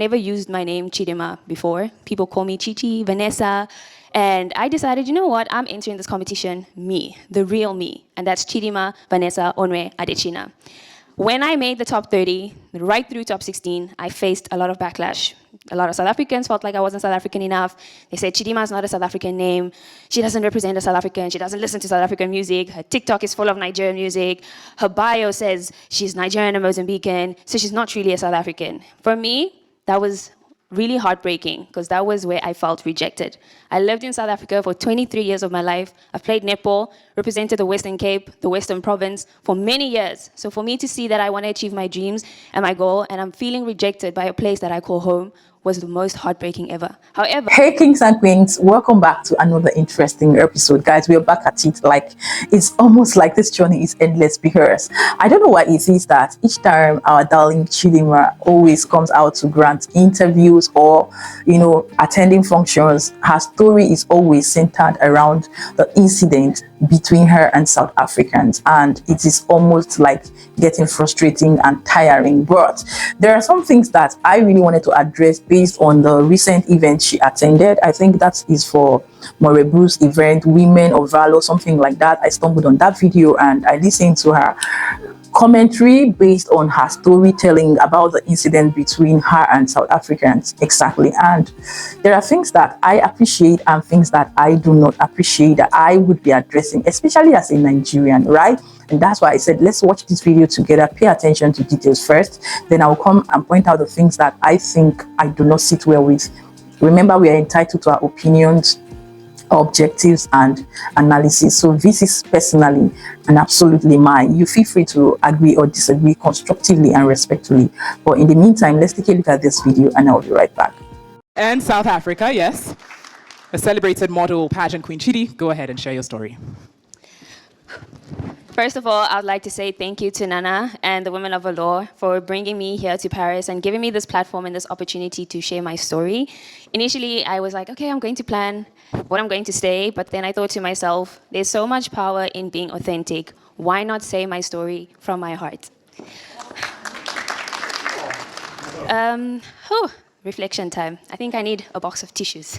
Never used my name Chidimma before. People call me Chichi, Vanessa. And I decided, you know what, I'm entering this competition, me, the real me. And that's Chidimma, Vanessa, Adeshina. When I made the top 30, right through top 16, I faced a lot of backlash. A lot of South Africans felt like I wasn't South African enough. They said Chidimma is not a South African name. She doesn't represent a South African. She doesn't listen to South African music. Her TikTok is full of Nigerian music. Her bio says she's Nigerian and Mozambican, so she's not really a South African. For me, that was really heartbreaking because that was where I felt rejected. I lived in South Africa for 23 years of my life. I've played netball, represented the Western Cape, the Western Province for many years. So for me to see that I want to achieve my dreams and my goal and I'm feeling rejected by a place that I call home was the most heartbreaking ever. However, hey kings and queens, welcome back to another interesting episode. Guys, we're back at it. Like, it's almost like this journey is endless because I don't know why it is that each time our darling Chidimma always comes out to grant interviews or, you know, attending functions, her story is always centered around the incident between her and South Africans, and it is almost like getting frustrating and tiring. But there are some things that I really wanted to address based on the recent event she attended. I think that is for Morebu's event, Women of Valor, something like that. I stumbled on that video and I listened to her commentary based on her storytelling about the incident between her and South Africans. Exactly. And there are things that I appreciate and things that I do not appreciate that I would be addressing, especially as a Nigerian, right? And that's why I said, let's watch this video together, pay attention to details first, then I'll come and point out the things that I think I do not sit well with. Remember, we are entitled to our opinions, objectives and analysis. So this is personally and absolutely mine. You feel free to agree or disagree constructively and respectfully. But in the meantime, let's take a look at this video and I'll be right back. And South Africa, yes. A celebrated model pageant queen. Chidi, go ahead and share your story. First of all, I'd like to say thank you to Nana and the Women of Valor for bringing me here to Paris and giving me this platform and this opportunity to share my story. Initially, I was like, okay, I'm going to plan what I'm going to say, but then I thought to myself, there's so much power in being authentic. Why not say my story from my heart? Reflection time. I think I need a box of tissues.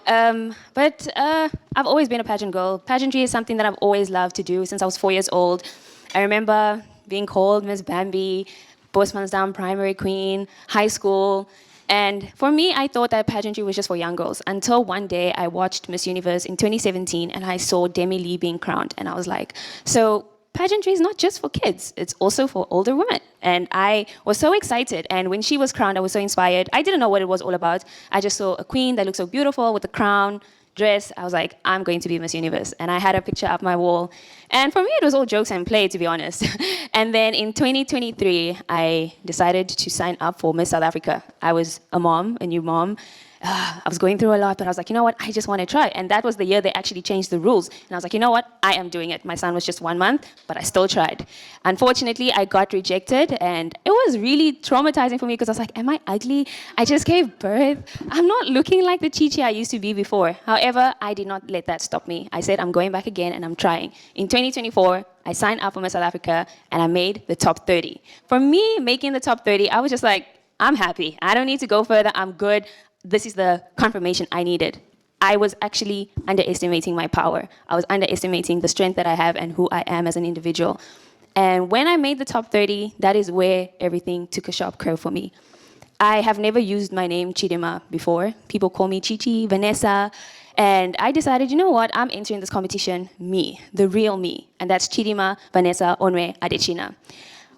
But I've always been a pageant girl. Pageantry is something that I've always loved to do since I was 4 years old. I remember being called Miss Bambi, Bosmansdam Primary Queen, high school. And for me, I thought that pageantry was just for young girls until one day I watched Miss Universe in 2017 and I saw Demi Lee being crowned. And I was like, so pageantry is not just for kids, it's also for older women. And I was so excited. And when she was crowned, I was so inspired. I didn't know what it was all about. I just saw a queen that looked so beautiful with the crown, dress. I was like, I'm going to be Miss Universe. And I had a picture up my wall. And for me, it was all jokes and play, to be honest. And then in 2023, I decided to sign up for Miss South Africa. I was a mom, a new mom. I was going through a lot, but I was like, you know what, I just want to try. And that was the year they actually changed the rules. And I was like, you know what, I am doing it. My son was just 1 month, but I still tried. Unfortunately, I got rejected, and it was really traumatizing for me because I was like, am I ugly? I just gave birth. I'm not looking like the Chichi I used to be before. However, I did not let that stop me. I said, I'm going back again, and I'm trying. In 2024, I signed up for Miss South Africa, and I made the top 30. For me, making the top 30, I was just like, I'm happy. I don't need to go further. I'm good. This is the confirmation I needed. I was actually underestimating my power. I was underestimating the strength that I have and who I am as an individual. And when I made the top 30, that is where everything took a sharp curve for me. I have never used my name Chidimma before. People call me Chichi, Vanessa. And I decided, you know what, I'm entering this competition, me, the real me. And that's Chidimma, Vanessa, Adeshina.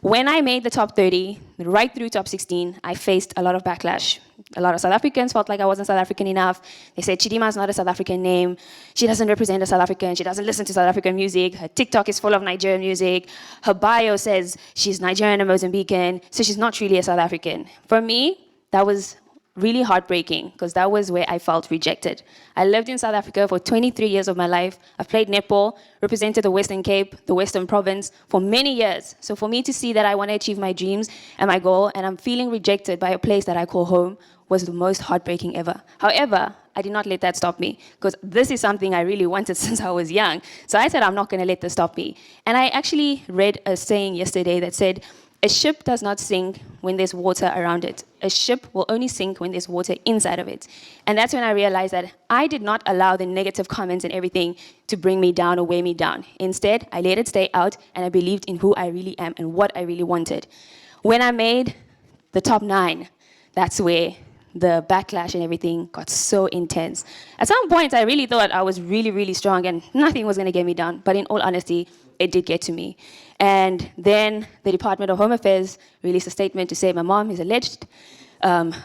When I made the top 30, right through top 16, I faced a lot of backlash. A lot of South Africans felt like I wasn't South African enough. They said Chidimma is not a South African name. She doesn't represent a South African. She doesn't listen to South African music. Her TikTok is full of Nigerian music. Her bio says she's Nigerian and Mozambican, so she's not really a South African. For me, that was really heartbreaking because that was where I felt rejected. I lived in South Africa for 23 years of my life. I've played netball, represented the Western Cape, the Western Province for many years. So for me to see that I want to achieve my dreams and my goal and I'm feeling rejected by a place that I call home was the most heartbreaking ever. However, I did not let that stop me because this is something I really wanted since I was young. So I said, I'm not going to let this stop me. And I actually read a saying yesterday that said, A ship does not sink when there's water around it. A ship will only sink when there's water inside of it. And that's when I realized that I did not allow the negative comments and everything to bring me down or weigh me down. Instead, I let it stay out, and I believed in who I really am and what I really wanted. When I made the top 9, that's where the backlash and everything got so intense. At some point, I really thought I was really, really strong and nothing was going to get me down. But in all honesty, it did get to me. And then the Department of Home Affairs released a statement to say my mom is alleged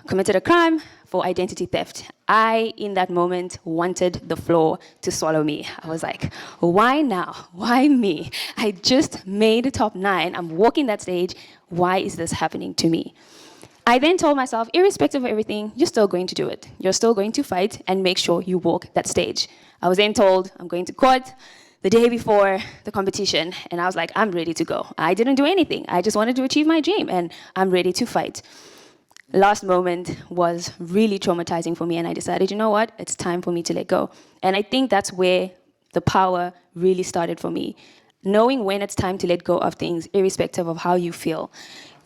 committed a crime for identity theft. I, in that moment, wanted the floor to swallow me. I was like, why now? Why me? I just made the top 9. I'm walking that stage. Why is this happening to me? I then told myself, irrespective of everything, you're still going to do it. You're still going to fight and make sure you walk that stage. I was then told I'm going to court the day before the competition, and I was like, I'm ready to go. I didn't do anything. I just wanted to achieve my dream, and I'm ready to fight. Last moment was really traumatizing for me, and I decided, you know what? It's time for me to let go. And I think that's where the power really started for me. Knowing when it's time to let go of things, irrespective of how you feel.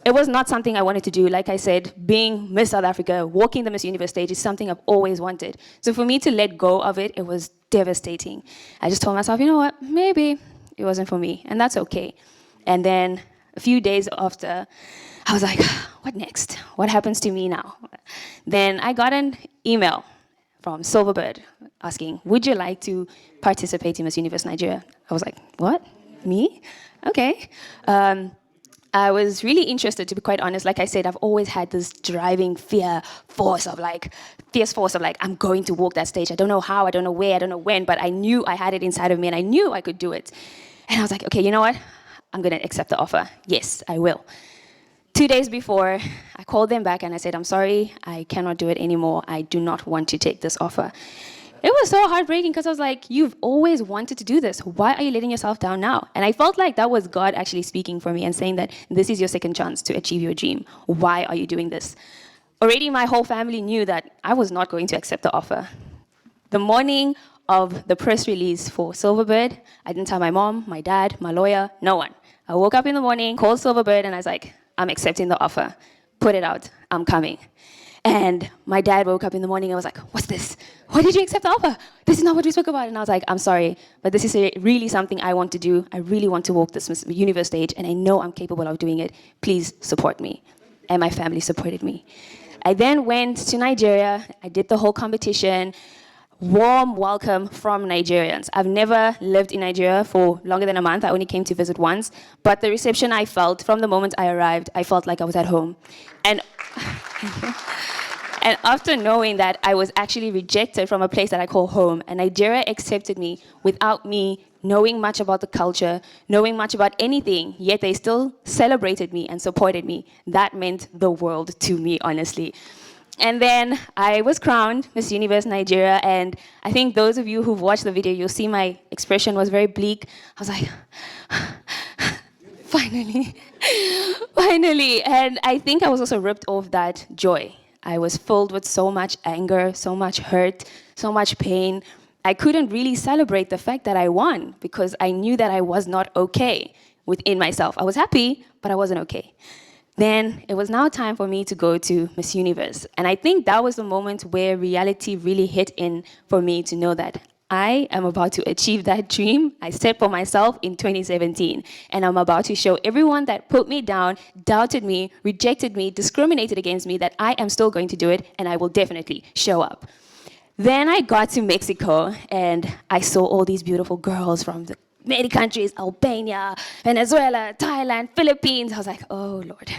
It was not something I wanted to do. Like I said, being Miss South Africa, walking the Miss Universe stage is something I've always wanted. So for me to let go of it, it was devastating. I just told myself, you know what, maybe it wasn't for me, and that's okay. And then a few days after, I was like, what next? What happens to me now? Then I got an email from Silverbird asking, would you like to participate in Miss Universe Nigeria? I was like, what? Me? Okay. I was really interested, to be quite honest. Like I said, I've always had this driving fierce force of like, I'm going to walk that stage. I don't know how, I don't know where, I don't know when, but I knew I had it inside of me and I knew I could do it. And I was like, okay, you know what? I'm going to accept the offer. Yes, I will. 2 days before, I called them back and I said, I'm sorry, I cannot do it anymore. I do not want to take this offer. It was so heartbreaking because I was like, you've always wanted to do this. Why are you letting yourself down now? And I felt like that was God actually speaking for me and saying that this is your second chance to achieve your dream. Why are you doing this? Already my whole family knew that I was not going to accept the offer. The morning of the press release for Silverbird, I didn't tell my mom, my dad, my lawyer, no one. I woke up in the morning, called Silverbird, and I was like, I'm accepting the offer. Put it out. I'm coming. And my dad woke up in the morning and was like, what's this? Why did you accept the offer? This is not what we spoke about. And I was like, I'm sorry, but this is really something I want to do. I really want to walk this Miss Universe stage, and I know I'm capable of doing it. Please support me. And my family supported me. I then went to Nigeria. I did the whole competition. Warm welcome from Nigerians. I've never lived in Nigeria for longer than a month. I only came to visit once. But the reception I felt from the moment I arrived, I felt like I was at home. And and after knowing that I was actually rejected from a place that I call home, and Nigeria accepted me without me knowing much about the culture, knowing much about anything, yet they still celebrated me and supported me. That meant the world to me, honestly. And then I was crowned Miss Universe Nigeria, and I think those of you who've watched the video, you'll see my expression was very bleak. I was like, finally, finally. And I think I was also ripped off that joy. I was filled with so much anger, so much hurt, so much pain. I couldn't really celebrate the fact that I won because I knew that I was not okay within myself. I was happy, but I wasn't okay. Then it was now time for me to go to Miss Universe. And I think that was the moment where reality really hit in for me to know that I am about to achieve that dream I set for myself in 2017. And I'm about to show everyone that put me down, doubted me, rejected me, discriminated against me, that I am still going to do it and I will definitely show up. Then I got to Mexico and I saw all these beautiful girls from the many countries, Albania, Venezuela, Thailand, Philippines. I was like, oh, Lord.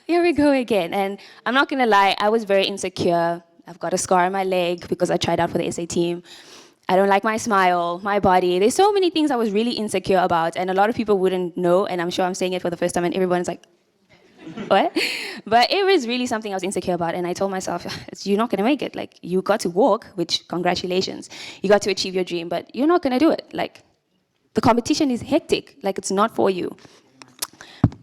Here we go again. And I'm not going to lie, I was very insecure. I've got a scar on my leg because I tried out for the SA team. I don't like my smile, my body. There's so many things I was really insecure about, and a lot of people wouldn't know, and I'm sure I'm saying it for the first time, and everyone's like, what? But it was really something I was insecure about, and I told myself, you're not going to make it. Like, you got to walk, which, congratulations. You got to achieve your dream, but you're not going to do it. Like, the competition is hectic. Like, it's not for you.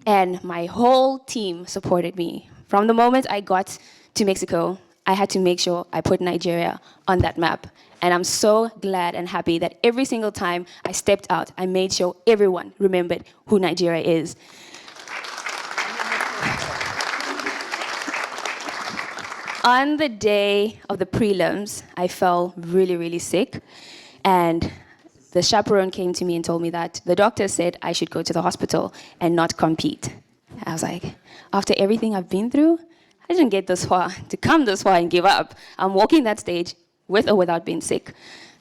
And my whole team supported me. From the moment I got to Mexico, I had to make sure I put Nigeria on that map. And I'm so glad and happy that every single time I stepped out, I made sure everyone remembered who Nigeria is. On the day of the prelims, I fell really, really sick. And the chaperone came to me and told me that the doctor said I should go to the hospital and not compete. I was like, after everything I've been through, I didn't get this far to come this far and give up. I'm walking that stage with or without being sick.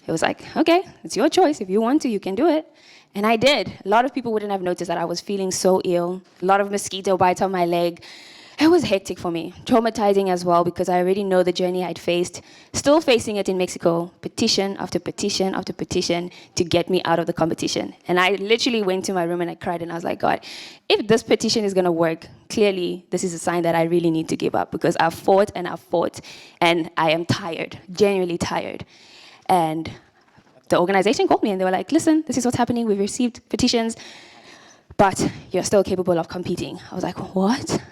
It was like, okay, it's your choice. If you want to, you can do it. And I did. A lot of people wouldn't have noticed that I was feeling so ill. A lot of mosquito bites on my leg. It was hectic for me, traumatizing as well, because I already know the journey I'd faced, still facing it in Mexico, petition after petition after petition to get me out of the competition. And I literally went to my room and I cried and I was like, God, if this petition is gonna work, clearly this is a sign that I really need to give up, because I've fought and I am tired, genuinely tired. And the organization called me and they were like, listen, this is what's happening. We've received petitions, but you're still capable of competing. I was like, what?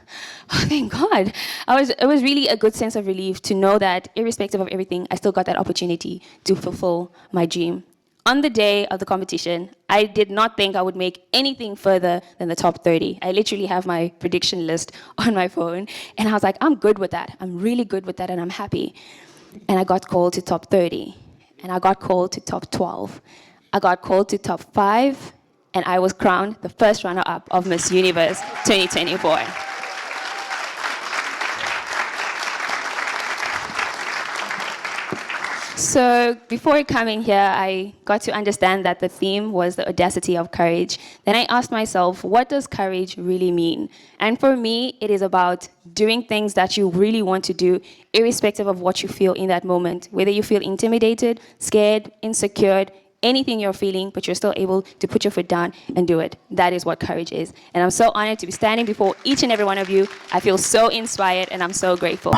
Oh, thank God. It was really a good sense of relief to know that irrespective of everything, I still got that opportunity to fulfill my dream. On the day of the competition, I did not think I would make anything further than the top 30. I literally have my prediction list on my phone, and I was like, I'm good with that. I'm really good with that, and I'm happy. And I got called to top 30, and I got called to top 12. I got called to top 5, and I was crowned the first runner-up of Miss Universe 2024. So before coming here, I got to understand that the theme was the audacity of courage. Then I asked myself, what does courage really mean? And for me, it is about doing things that you really want to do, irrespective of what you feel in that moment. Whether you feel intimidated, scared, insecure, anything you're feeling, but you're still able to put your foot down and do it. That is what courage is. And I'm so honored to be standing before each and every one of you. I feel so inspired and I'm so grateful.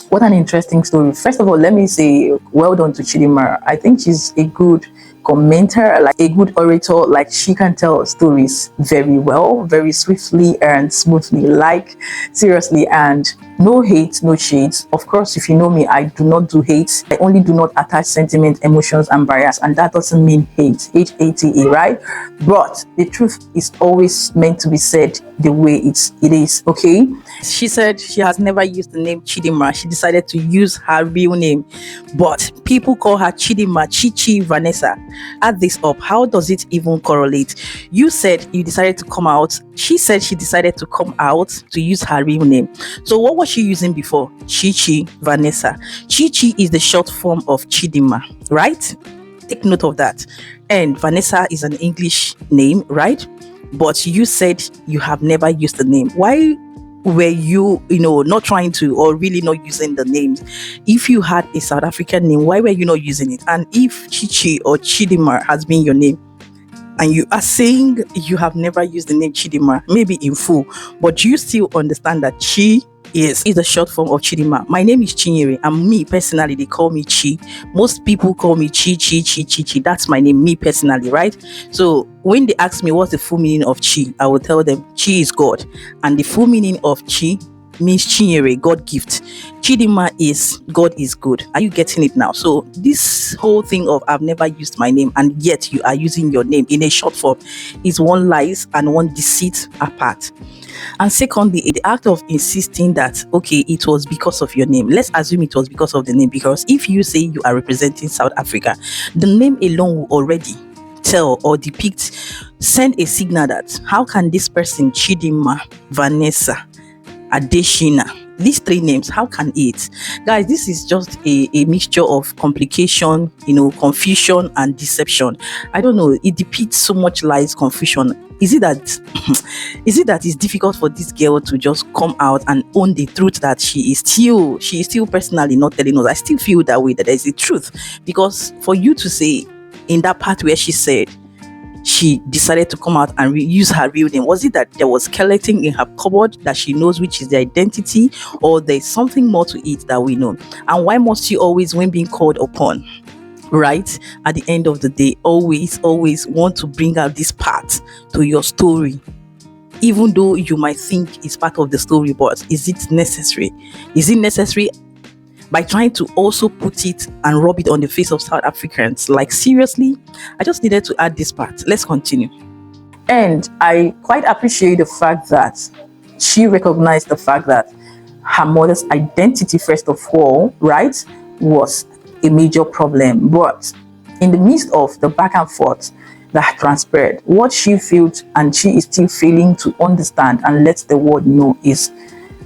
What an interesting story. First of all, let me say well done to Chidimma. I think she's a good commenter, like a good orator. Like, she can tell stories very well, very swiftly and smoothly, like seriously. And no hate, no shades. Of course, if you know me, I do not do hate. I only do not attach sentiment, emotions and bias, and that doesn't mean hate, H-A-T-E, right? But the truth is always meant to be said the way it is, okay? She said she has never used the name Chidimma. She decided to use her real name, but people call her Chidimma, Chichi, Vanessa. Add this up. How does it even correlate? You said you decided to come out. She said she decided to come out to use her real name. So what was she using before? Chichi, Vanessa. Chichi is the short form of Chidimma, right? Take note of that. And Vanessa is an English name, right? But you said you have never used the name. Why were you not trying to, or really not using the names? If you had a South African name, why were you not using it? And if Chichi or Chidimma has been your name, and you are saying you have never used the name Chidimma, maybe in full, but you still understand that Chi is a short form of Chidimma. My name is Chinyere, and me personally, they call me Chi. Most people call me Chi. That's my name, me personally, right? So when they ask me what's the full meaning of Chi, I will tell them Chi is God, and the full meaning of Chi means Chinyere, God gift. Chidimma is God is good. Are you getting it now? So this whole thing of I've never used my name and yet you are using your name in a short form is one lies and one deceit apart. And secondly, the act of insisting that, okay, it was because of your name. Let's assume it was because of the name, because if you say you are representing South Africa, the name alone will already tell or depict, send a signal that how can this person, Chidimma, Vanessa, Adeshina, these three names, how can it? Guys, this is just a mixture of complication, confusion and deception. I don't know, it depicts so much lies, confusion. Is it that it's difficult for this girl to just come out and own the truth that she is still personally not telling us? I still feel that way, that there's a truth, because for you to say in that part where she said she decided to come out and use her real name, was it that there was skeleton in her cupboard that she knows which is the identity, or there's something more to it that we know? And why must you always, when being called upon, right, at the end of the day, always want to bring out this part to your story, even though you might think it's part of the story? But is it necessary? Is it necessary by trying to also put it and rub it on the face of South Africans? Like, seriously? I just needed to add this part. Let's continue. And I quite appreciate the fact that she recognized the fact that her mother's identity, first of all, right, was a major problem. But in the midst of the back and forth that transpired, what she felt and she is still failing to understand and let the world know is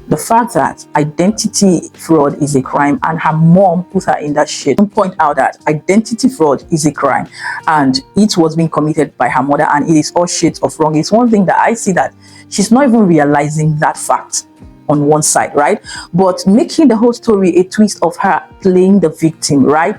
the fact that identity fraud is a crime, and her mom put her in that shit and point out that identity fraud is a crime and it was being committed by her mother, and it is all shades of wrong. It's one thing that I see that she's not even realizing that fact on one side, right? But making the whole story a twist of her playing the victim, right?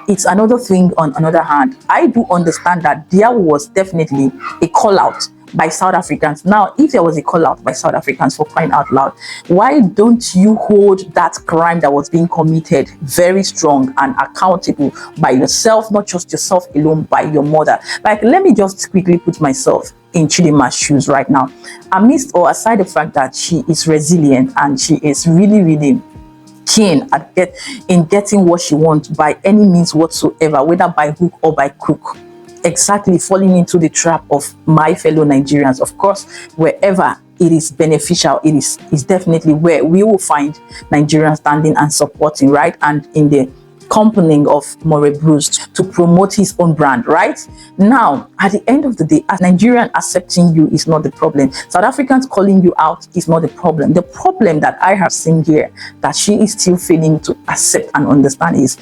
It's another thing. On another hand, I do understand that there was definitely a call out by South Africans. Now, if there was a call out by South Africans, for crying out loud, why don't you hold that crime that was being committed very strong and accountable by yourself, not just yourself alone, by your mother? Like, let me just quickly put myself in Chidimma's shoes right now. Amidst or aside the fact that she is resilient and she is really keen at getting what she wants by any means whatsoever, whether by hook or by crook, exactly falling into the trap of my fellow Nigerians. Of course, wherever it is beneficial, it is definitely where we will find Nigerians standing and supporting, right? And in the company of More Bruce to promote his own brand, right? Now, at the end of the day, as Nigerian accepting you is not the problem. South Africans calling you out is not the problem. The problem that I have seen here that she is still failing to accept and understand is,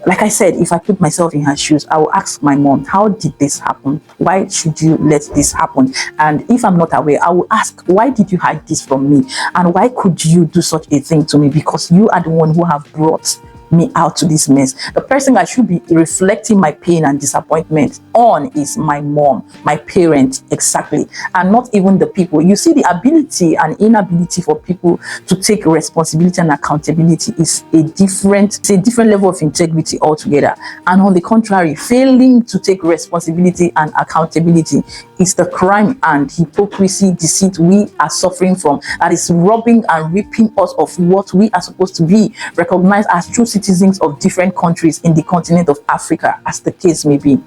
like I said, if I put myself in her shoes, I will ask my mom, how did this happen? Why should you let this happen? And if I'm not aware, I will ask, why did you hide this from me? And why could you do such a thing to me? Because you are the one who have brought me out to this mess. The person I should be reflecting my pain and disappointment on is my mom, my parent, exactly, and not even the people. You see, the ability and inability for people to take responsibility and accountability is a different level of integrity altogether. And on the contrary, failing to take responsibility and accountability is the crime and hypocrisy, deceit we are suffering from, that is robbing and ripping us of what we are supposed to be recognized as true citizens of different countries in the continent of Africa, as the case may be.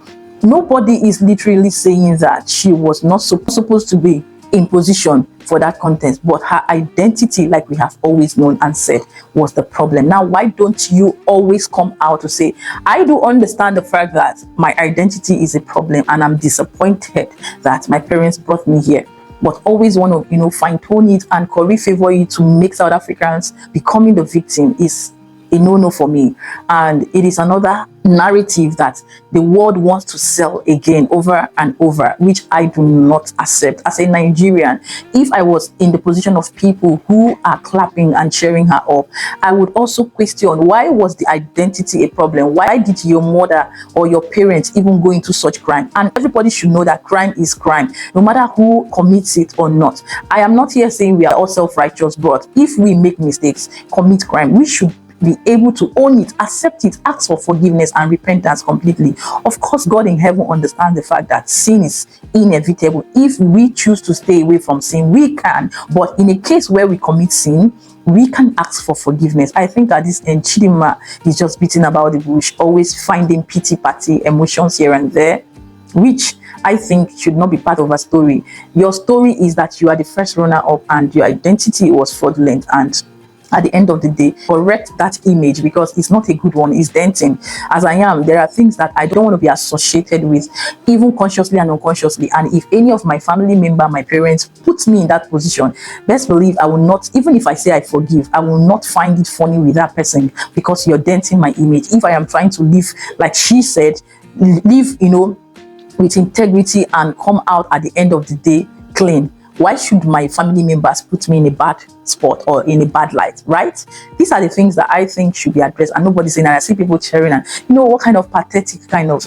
Nobody is literally saying that she was not supposed to be in position for that contest, but her identity, like we have always known and said, was the problem. Now, why don't you always come out to say, I do understand the fact that my identity is a problem and I'm disappointed that my parents brought me here, but always want to, fine-tune it and curry favor it to make South Africans becoming the victim is a no-no for me. And it is another narrative that the world wants to sell again over and over, which I do not accept. As a Nigerian, if I was in the position of people who are clapping and cheering her up, I would also question, why was the identity a problem? Why did your mother or your parents even go into such crime? And everybody should know that crime is crime, no matter who commits it or not. I am not here saying we are all self-righteous, but if we make mistakes, commit crime, we should be able to own it, accept it, ask for forgiveness and repentance completely. Of course, God in heaven understands the fact that sin is inevitable. If we choose to stay away from sin, we can. But in a case where we commit sin, we can ask for forgiveness. I think at this end, Chidimma is just beating about the bush, always finding pity-party emotions here and there, which I think should not be part of a story. Your story is that you are the first runner-up and your identity was fraudulent, and at the end of the day, correct that image, because it's not a good one. It's denting. As I am, there are things that I don't want to be associated with, even consciously and unconsciously. And if any of my family member, my parents, puts me in that position, best believe I will not, even if I say I forgive, I will not find it funny with that person, because you're denting my image. If I am trying to live, like she said, live, with integrity and come out at the end of the day clean, why should my family members put me in a bad spot or in a bad light, right? These are the things that I think should be addressed, and nobody's saying. And I see people cheering, and what kind of pathetic kind of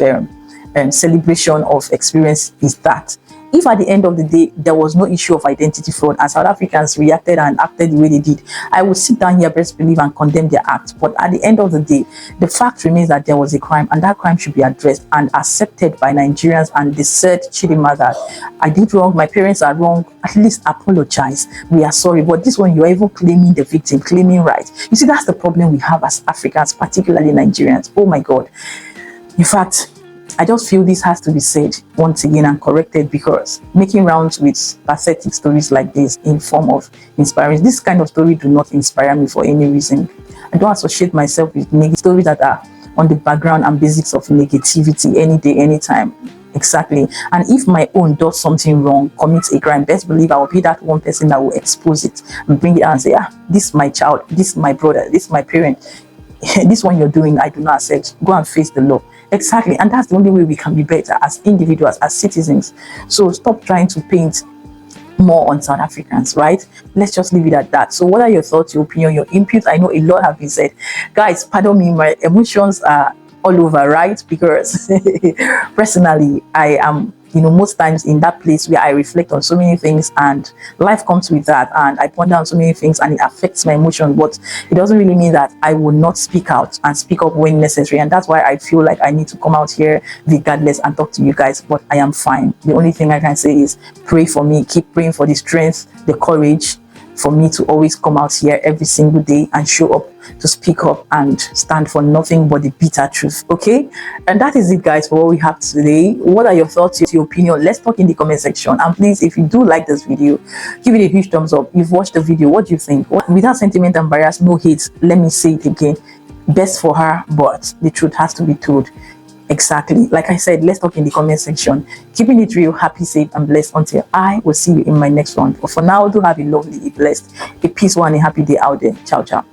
celebration of experience is that? If at the end of the day there was no issue of identity fraud and South Africans reacted and acted the way they did, I would sit down here, best believe, and condemn their act. But at the end of the day, the fact remains that there was a crime, and that crime should be addressed and accepted by Nigerians. And they said, Chidimma, that I did wrong, my parents are wrong, at least apologize, we are sorry. But this one, you're even claiming the victim, claiming right. You see, that's the problem we have as Africans, particularly Nigerians. Oh my God. In fact, I just feel this has to be said once again and corrected, because making rounds with pathetic stories like this in form of inspiring, this kind of story do not inspire me for any reason. I don't associate myself with negative stories that are on the background and basics of negativity any day, anytime. Exactly. And if my own does something wrong, commits a crime, best believe I will be that one person that will expose it and bring it out and say, this is my child, this is my brother, this is my parent. This one you're doing, I do not accept. Go and face the law. Exactly. And that's the only way we can be better as individuals, as citizens. So stop trying to paint more on South Africans, right? Let's just leave it at that. So what are your thoughts, your opinion, your input? I know a lot have been said. Guys, pardon me, my emotions are all over, right? Because personally, I am, most times in that place where I reflect on so many things, and life comes with that, and I ponder on so many things, and it affects my emotions. But it doesn't really mean that I will not speak out and speak up when necessary. And that's why I feel like I need to come out here regardless and talk to you guys. But I am fine. The only thing I can say is pray for me. Keep praying for the strength, the courage for me to always come out here every single day and show up, to speak up and stand for nothing but the bitter truth. Okay, and that is it, guys, for what we have today. What are your thoughts, your opinion? Let's talk in the comment section. And please, if you do like this video, give it a huge thumbs up. You've watched the video, what do you think? Without sentiment and bias, no hate. Let me say it again, best for her, but the truth has to be told. Exactly. Like I said, let's talk in the comment section. Keeping it real, happy, safe, and blessed until I will see you in my next one. But for now, do have a lovely, a blessed, a peaceful, and a happy day out there. Ciao, ciao.